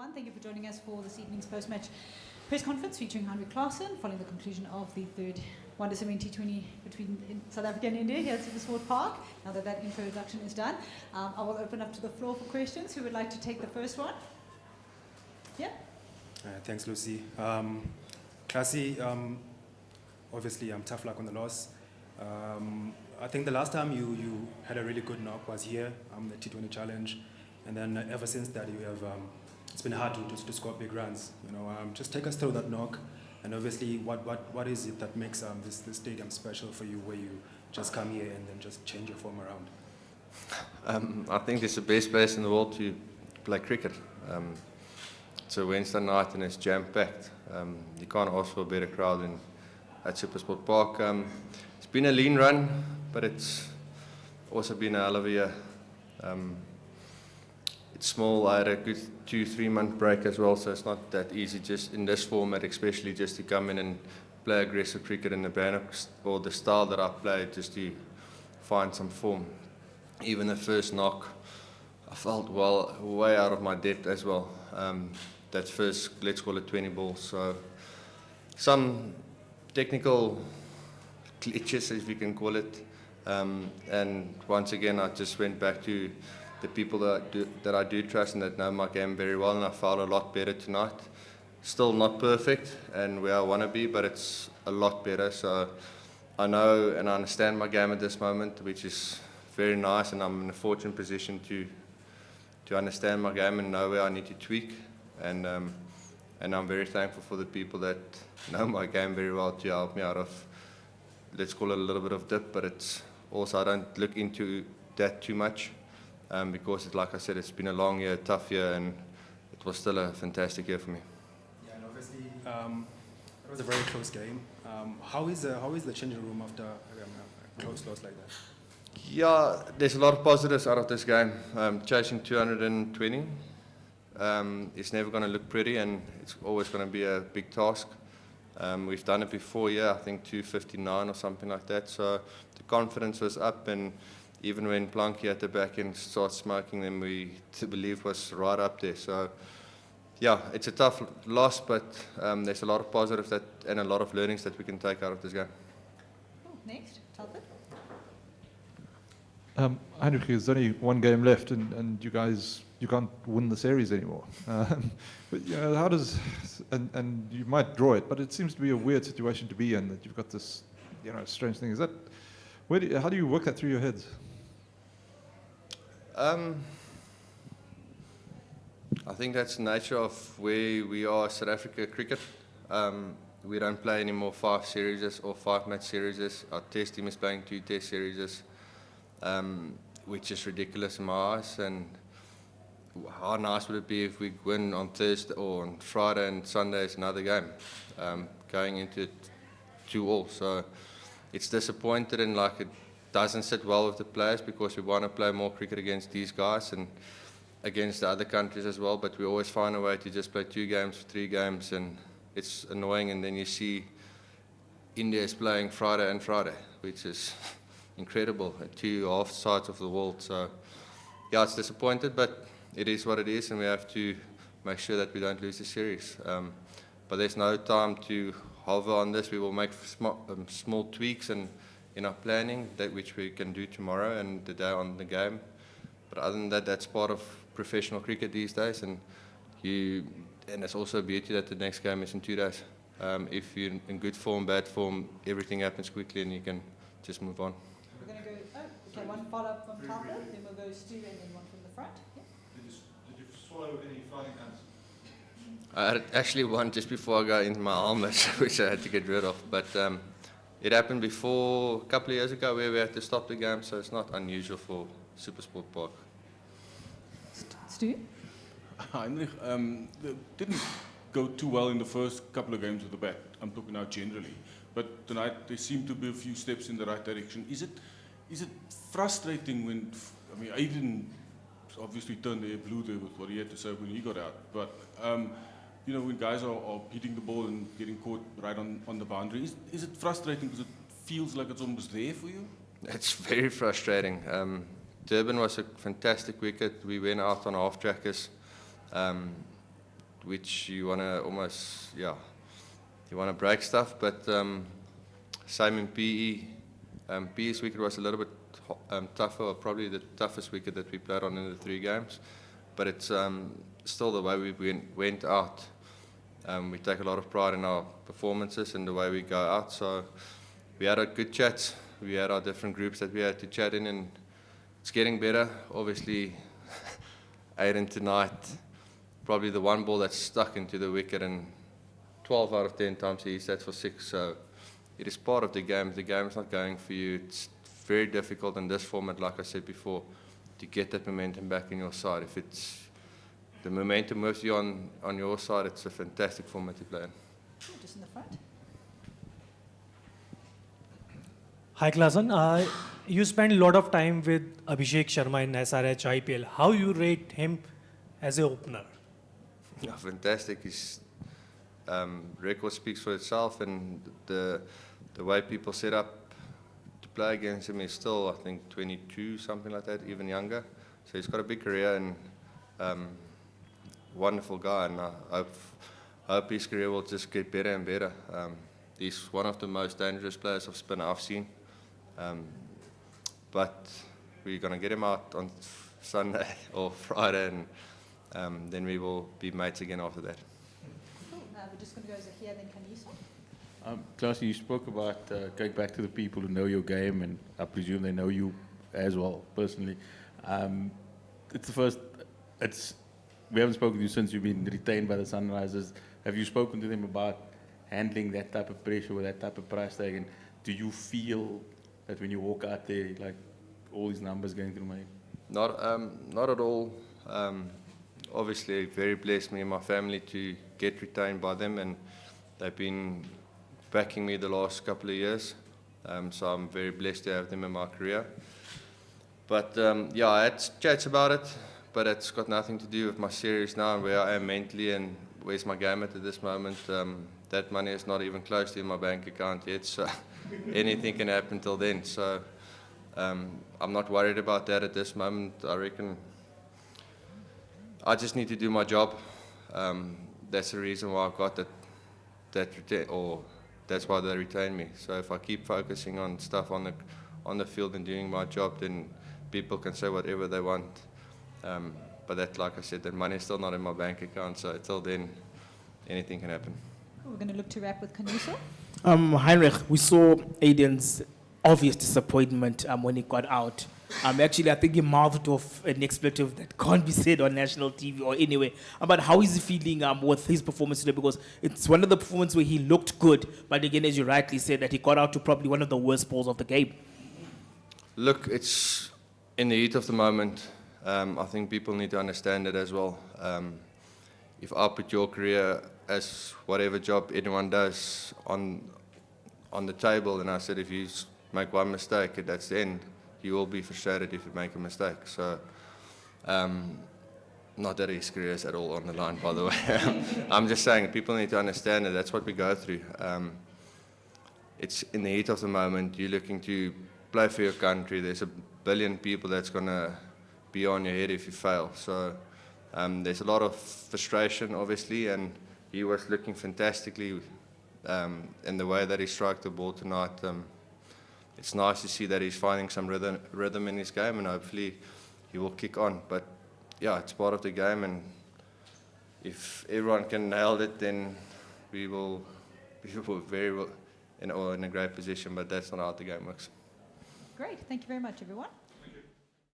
everyone. Thank you for joining us for this evening's post-match press conference featuring Heinrich Klaasen following the conclusion of the third Wonder Cement T20 between South Africa and India here at SuperSport Park. Now that that introduction is done, I will open up to the floor for questions. Who would like to take the first one? Yeah? Thanks, Lucy. Classy, obviously, tough luck on the loss. I think the last time you had a really good knock was here, the T20 Challenge, and then ever since that you have it's been hard to score big runs. Just take us through that knock, and obviously what is it that makes this stadium special for you, where you just come here and then just change your form around? I think it's the best place in the world to play cricket. It's a Wednesday night and it's jam-packed. You can't ask for a better crowd than at SuperSport Park. It's been a lean run, but it's also been a hell of a year. It's small. I had a good 2-3 month break as well, so it's not that easy just in this format, especially just to come in and play aggressive cricket in the banner or the style that I play, just to find some form. Even the first knock, I felt way out of my depth as well. That first, let's call it 20 balls. So some technical glitches, if you can call it. And once again, I just went back to the people that I do trust and that know my game very well, and I felt a lot better tonight. Still not perfect and where I want to be, but it's a lot better. So I know and I understand my game at this moment, which is very nice, and I'm in a fortunate position to understand my game and know where I need to tweak. And I'm very thankful for the people that know my game very well to help me out of, let's call it a little bit of dip, but it's also I don't look into that too much. Because, like I said, it's been a long year, tough year, and it was still a fantastic year for me. Yeah, and obviously it was a very close game. How is the changing room after a close loss like that? Yeah, there's a lot of positives out of this game. Chasing 220 it's never going to look pretty, and it's always going to be a big task. We've done it before, I think 259 or something like that. So the confidence was up, and even when Planky at the back end started smoking them, we believe was right up there. So, yeah, it's a tough loss, but there's a lot of positives and a lot of learnings that we can take out of this game. Cool. Next, Tilak. Heinrich, there's only one game left, and you can't win the series anymore. But how does, and you might draw it, but it seems to be a weird situation to be in, that you've got this, strange thing. Is that, how do you work that through your heads? I think that's the nature of where we are, South Africa cricket. We don't play any more 5 series or 5-match series. Our test team is playing 2 test series, which is ridiculous in my eyes. And how nice would it be if we win on Thursday or on Friday and Sunday is another game, going into 2-2. So it's disappointed, and it doesn't sit well with the players, because we want to play more cricket against these guys and against the other countries as well, but we always find a way to just play 2 games, 3 games, and it's annoying. And then you see India is playing Friday and Friday, which is incredible, at 2 half sides of the world. So yeah, it's disappointed, but it is what it is, and we have to make sure that we don't lose the series. But there's no time to hover on this. We will make small tweaks in our planning, which we can do tomorrow and the day on the game. But other than that, that's part of professional cricket these days, and it's also a beauty that the next game is in 2 days. If you're in good form, bad form, everything happens quickly and you can just move on. We're going to go, one follow-up from Tilak, then we'll go Stu, and then one from the front. Yeah? Did you swallow any flying ants? I had actually one just before I got into my helmet, which I had to get rid of. But it happened before, a couple of years ago, where we had to stop the game, so it's not unusual for SuperSport Park. Stu? Heinrich, they didn't go too well in the first couple of games with the bat. I'm talking now generally. But tonight, there seem to be a few steps in the right direction. Is it frustrating when, Aiden obviously turned the air blue there with what he had to say when he got out. But, when guys are hitting the ball and getting caught right on the boundary, is it frustrating because it feels like it's almost there for you? It's very frustrating. Durban was a fantastic wicket. We went out on half-trackers. which you want to almost, you want to break stuff. But same in PE. PE's wicket was a little bit tougher, or probably the toughest wicket that we played on in the 3 games. But it's still the way we went out. We take a lot of pride in our performances and the way we go out. So we had our good chats. We had our different groups that we had to chat in, and it's getting better. Obviously, Aiden tonight, probably the one ball that's stuck into the wicket, and 12 out of 10 times he hits that for 6. So it is part of the game. If the game is not going for you, it's very difficult in this format, like I said before, to get that momentum back in your side. If it's the momentum with you on your side, it's a fantastic format to play in. Just in the front. Hi, Klaasen. You spend a lot of time with Abhishek Sharma in SRH IPL. How you rate him as an opener? Yeah, fantastic. His record speaks for itself, and the way people set up to play against him is still, I think, 22, something like that, even younger. So he's got a big career, and wonderful guy, and I hope his career will just get better and better. He's one of the most dangerous players of spin I've seen. But we're going to get him out on Sunday or Friday, and then we will be mates again after that. Cool. We're just going to go over here, then Kaniso. Klaasen, you spoke about going back to the people who know your game, and I presume they know you as well personally. It's the first. We haven't spoken to you since you've been retained by the Sunrisers. Have you spoken to them about handling that type of pressure with that type of price tag? And do you feel that when you walk out there, like all these numbers going through my head? Not at all. Obviously, very blessed me and my family to get retained by them, and they've been backing me the last couple of years. So I'm very blessed to have them in my career. But I had chats about it, but it's got nothing to do with my series now and where I am mentally and where's my game at this moment. That money is not even close to in my bank account yet, so anything can happen till then. So I'm not worried about that at this moment. I reckon I just need to do my job. That's the reason why I've got that's why they retain me. So if I keep focusing on stuff on the field and doing my job, then people can say whatever they want. But that, like I said, that money is still not in my bank account. So until then, anything can happen. We're going to look to wrap with Kaniso. Heinrich, we saw Aiden's obvious disappointment when he got out. Actually, I think he mouthed off an expletive that can't be said on national TV or anywhere. But how is he feeling with his performance today? Because it's one of the performances where he looked good, but again, as you rightly said, that he got out to probably one of the worst balls of the game. Look, it's in the heat of the moment. I think people need to understand it as well. If I put your career as whatever job anyone does on the table, and I said if you make one mistake, that's the end. You will be frustrated if you make a mistake. So, not that his career is at all on the line, by the way. I'm just saying people need to understand that that's what we go through. It's in the heat of the moment. You're looking to play for your country. There's a billion people that's going to be on your head if you fail. So there's a lot of frustration, obviously, and he was looking fantastically in the way that he struck the ball tonight. It's nice to see that he's finding some rhythm in his game, and hopefully he will kick on. But yeah, it's part of the game, and if everyone can nail it, then we will be very well in a great position. But that's not how the game works. Great. Thank you very much, everyone.